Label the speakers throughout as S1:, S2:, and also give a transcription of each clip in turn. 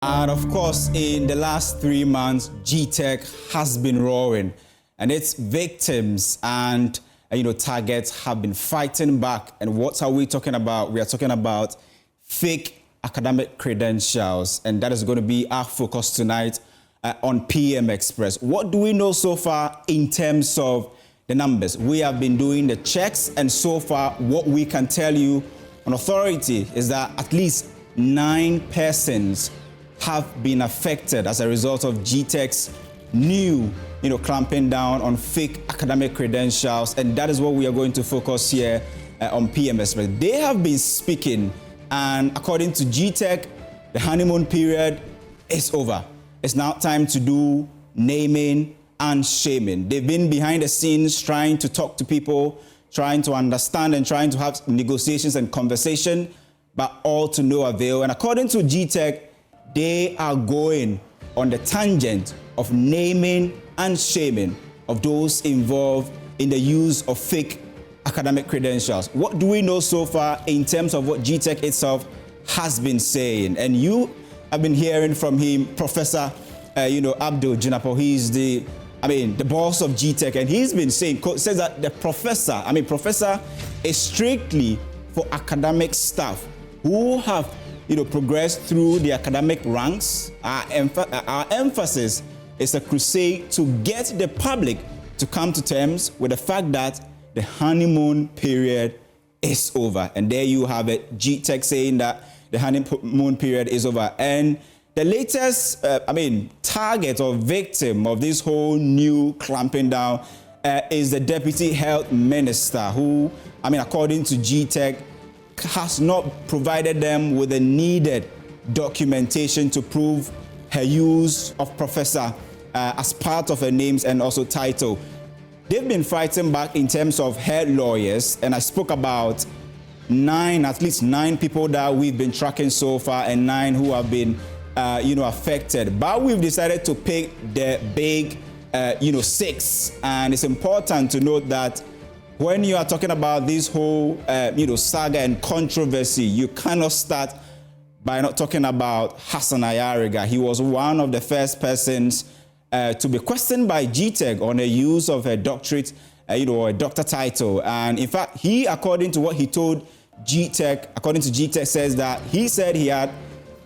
S1: And of course, in the last 3 months, GTEC has been roaring, and its victims and targets have been fighting back. And what are we talking about? We are talking about fake academic credentials, and that is going to be our focus tonight on PM Express. What do we know so far in terms of the numbers? We have been doing the checks, and so far what we can tell you on authority is that at least 9 persons have been affected as a result of GTEC's new, clamping down on fake academic credentials, and that is what we are going to focus here on PM Express. They have been speaking, and according to GTEC, the honeymoon period is over. It's now time to do naming and shaming. They've been behind the scenes trying to talk to people, trying to understand and trying to have negotiations and conversation, but all to no avail. And according to GTEC, they are going on the tangent of naming and shaming of those involved in the use of fake academic credentials. What do we know so far in terms of what GTEC itself has been saying? And you have been hearing from him, Professor Abdul Jinapo. He's the boss of GTEC, and he's been saying, says that the professor is strictly for academic staff who have progressed through the academic ranks. Our emphasis is a crusade to get the public to come to terms with the fact that the honeymoon period is over. And there you have it, GTEC saying that the honeymoon period is over. And the latest, target or victim of this whole new clamping down is the Deputy Health Minister, who, according to GTEC, has not provided them with the needed documentation to prove her use of professor as part of her names and also title. They've been fighting back in terms of her lawyers, and I spoke about at least nine people that we've been tracking so far, and 9 who have been affected. But we've decided to pick the big 6, and it's important to note that when you are talking about this whole, saga and controversy, you cannot start by not talking about Hassan Ayariga. He was one of the first persons to be questioned by GTEC on the use of a doctorate, a doctor title. And in fact, he, according to what he told GTEC, says that he said he had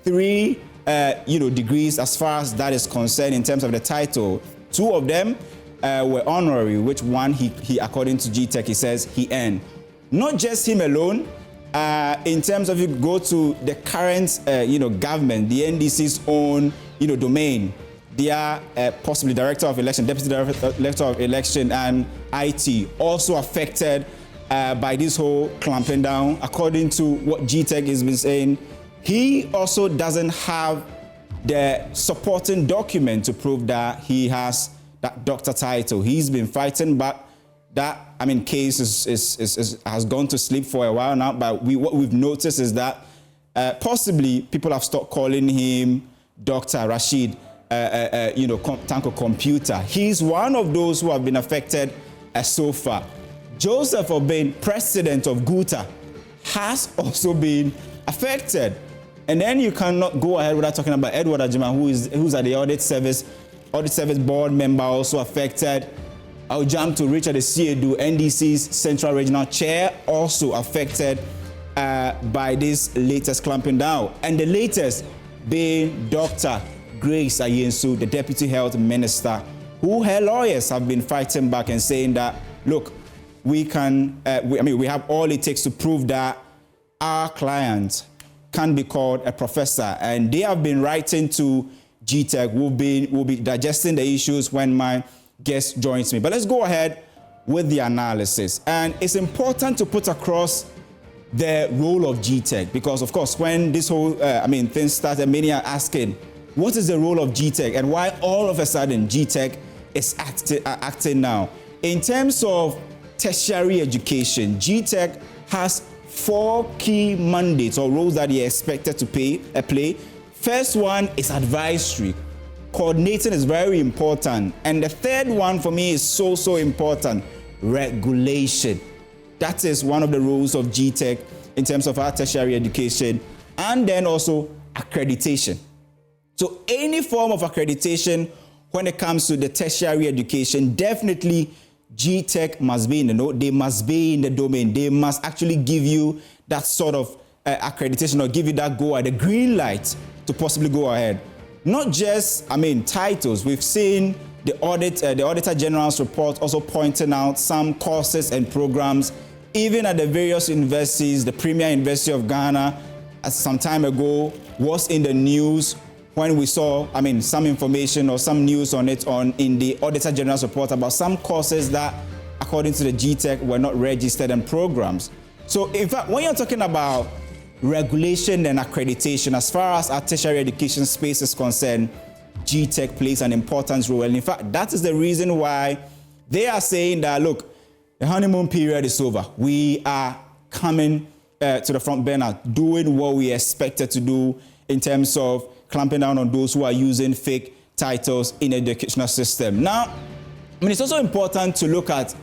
S1: 3, degrees as far as that is concerned in terms of the title. 2 of them were honorary, which one he according to GTEC, he says he earned. Not just him alone. In terms of, you go to the current, government, the NDC's own, domain, they are possibly Director of Election, Deputy Director of Election, and IT also affected by this whole clamping down. According to what GTEC has been saying, he also doesn't have the supporting document to prove that he has that doctor title. He's been fighting back. That case has gone to sleep for a while now. But what we've noticed is that possibly people have stopped calling him Dr. Rashid, Tanko Computer. He's one of those who have been affected so far. Joseph Obin, president of GUTA, has also been affected. And then you cannot go ahead without talking about Edward Ajima, who's at the audit service board member, also affected. I'll jump to Richard Esiedu, NDC's Central Regional Chair, also affected by this latest clamping down. And the latest being Dr. Grace Ayensu, the Deputy Health Minister, who her lawyers have been fighting back and saying that, look, we have all it takes to prove that our client can be called a professor. And they have been writing to GTEC. We'll be digesting the issues when my guest joins me. But let's go ahead with the analysis. And it's important to put across the role of GTEC, because of course, when this whole thing started, many are asking, what is the role of GTEC and why all of a sudden GTEC is acting now? In terms of tertiary education, GTEC has 4 key mandates or roles that they are expected to play. First one is advisory. Coordinating is very important. And the third one for me is so important, regulation. That is one of the roles of GTEC in terms of our tertiary education. And then also accreditation. So any form of accreditation when it comes to the tertiary education, definitely GTEC must be in the know. They must be in the domain. They must actually give you that sort of accreditation or give you that the green light to possibly go ahead. Not just, titles. We've seen the Auditor General's report also pointing out some courses and programs, even at the various universities. The Premier University of Ghana, some time ago, was in the news when we saw, some information or some news on it in the Auditor General's report about some courses that, according to the GTEC, were not registered in programs. So, in fact, when you're talking about regulation and accreditation, as far as our tertiary education space is concerned, GTEC plays an important role. And in fact, that is the reason why they are saying that, look, the honeymoon period is over. We are coming to the front burner, doing what we expected to do in terms of clamping down on those who are using fake titles in the educational system. Now, it's also important to look at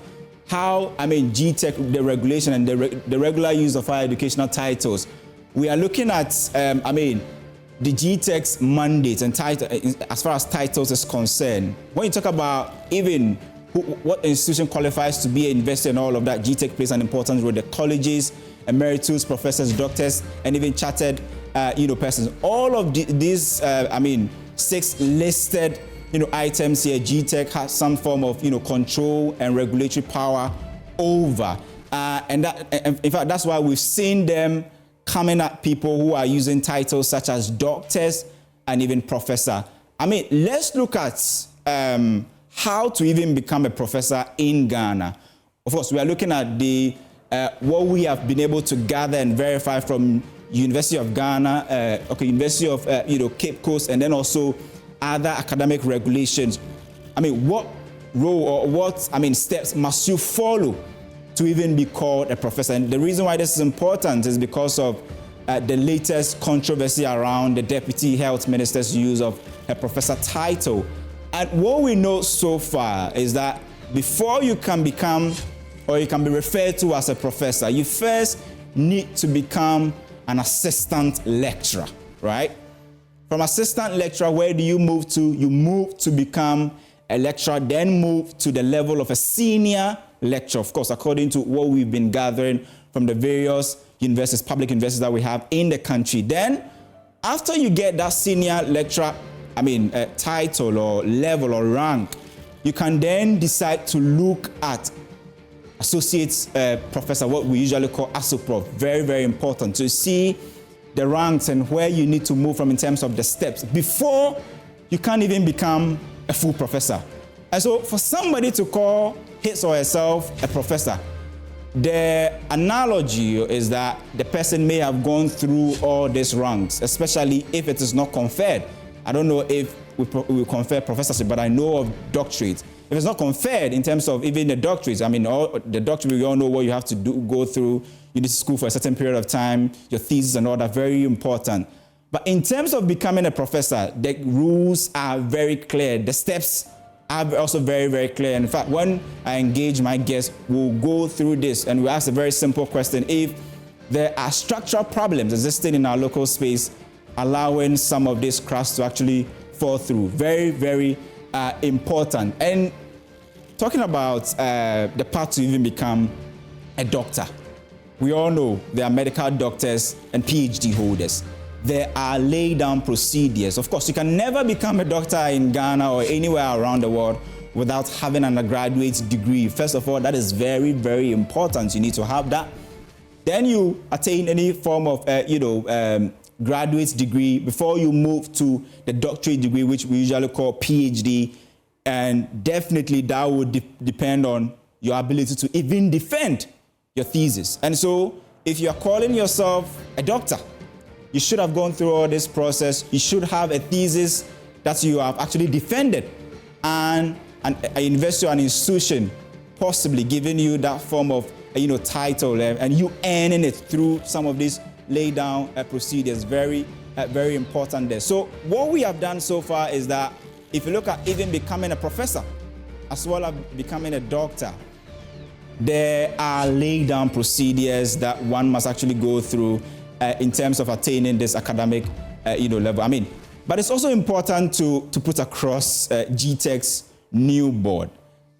S1: how, GTEC, the regulation and the regular use of our educational titles. We are looking at, the GTEC's mandate and title, as far as titles is concerned. When you talk about even what institution qualifies to be a university and all of that, GTEC plays an important role. The colleges, emeritus, professors, doctors, and even chartered persons. All of these, 6 listed, items here, GTEC has some form of, control and regulatory power over. And in fact, that's why we've seen them coming at people who are using titles such as doctors and even professor. Let's look at how to even become a professor in Ghana. Of course, we are looking at the what we have been able to gather and verify from University of Ghana, University of Cape Coast, and then also other academic regulations. What role or what steps must you follow to even be called a professor? And the reason why this is important is because of the latest controversy around the Deputy Health Minister's use of a professor title. And what we know so far is that before you can become or you can be referred to as a professor, you first need to become an assistant lecturer, right? From assistant lecturer, where do you move to? You move to become a lecturer, then move to the level of a senior lecturer, of course, according to what we've been gathering from the various universities, public universities that we have in the country. Then, after you get that senior lecturer, title or level or rank, you can then decide to look at associate professor, what we usually call ASOPROF. Very, very important to see the ranks and where you need to move from in terms of the steps before you can even become a full professor. And so for somebody to call his or herself a professor, the analogy is that the person may have gone through all these ranks, especially if it is not conferred. I don't know if we confer professorship, but I know of doctorates. If it's not conferred in terms of even the doctorates, the doctorate, we all know what you have to go through. You need to school for a certain period of time, your thesis and all that, very important. But in terms of becoming a professor, the rules are very clear. The steps are also very, very clear. In fact, when I engage my guests, we'll go through this and we'll ask a very simple question. If there are structural problems existing in our local space, allowing some of these cracks to actually fall through. Very, very important. And talking about the path to even become a doctor, we all know there are medical doctors and PhD holders. There are laid down procedures. Of course, you can never become a doctor in Ghana or anywhere around the world without having an undergraduate degree. First of all, that is very, very important. You need to have that. Then you attain any form of, graduate degree before you move to the doctorate degree, which we usually call PhD. And definitely that would depend on your ability to even defend your thesis. And so if you're calling yourself a doctor, you should have gone through all this process. You should have a thesis that you have actually defended, and an university or an institution possibly giving you that form of title, and you earning it through some of these laid down procedures. Very important there. So what we have done so far is that if you look at even becoming a professor as well as becoming a doctor, there are laid down procedures that one must actually go through in terms of attaining this academic level. But it's also important to put across GTEC's new board.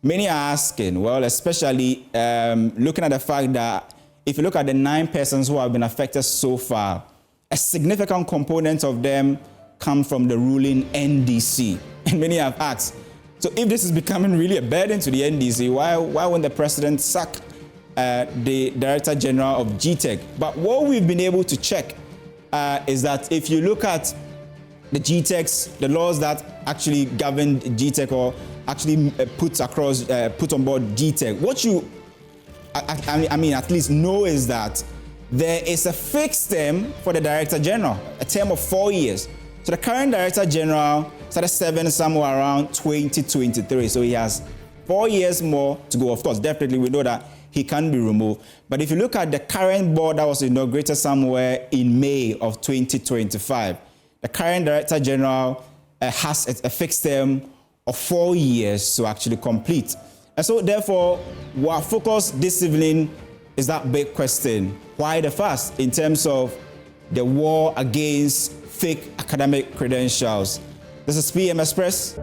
S1: Many are asking, well, especially looking at the fact that if you look at the 9 persons who have been affected so far, a significant component of them come from the ruling NDC. And many have asked, so if this is becoming really a burden to the NDC, why won't the president sack the Director General of GTEC? But what we've been able to check is that if you look at the GTECs, the laws that actually govern GTEC or actually put on board GTEC, what you, I mean, at least know is that there is a fixed term for the Director General, a term of 4 years. So the current Director General started serving somewhere around 2023. So he has 4 years more to go. Of course, definitely we know that he can be removed. But if you look at the current board that was inaugurated somewhere in May of 2025, the current Director General has a fixed term of 4 years to actually complete. And so therefore, our focus this evening is that big question. Why the fuss in terms of the war against fake academic credentials? This is PM Express.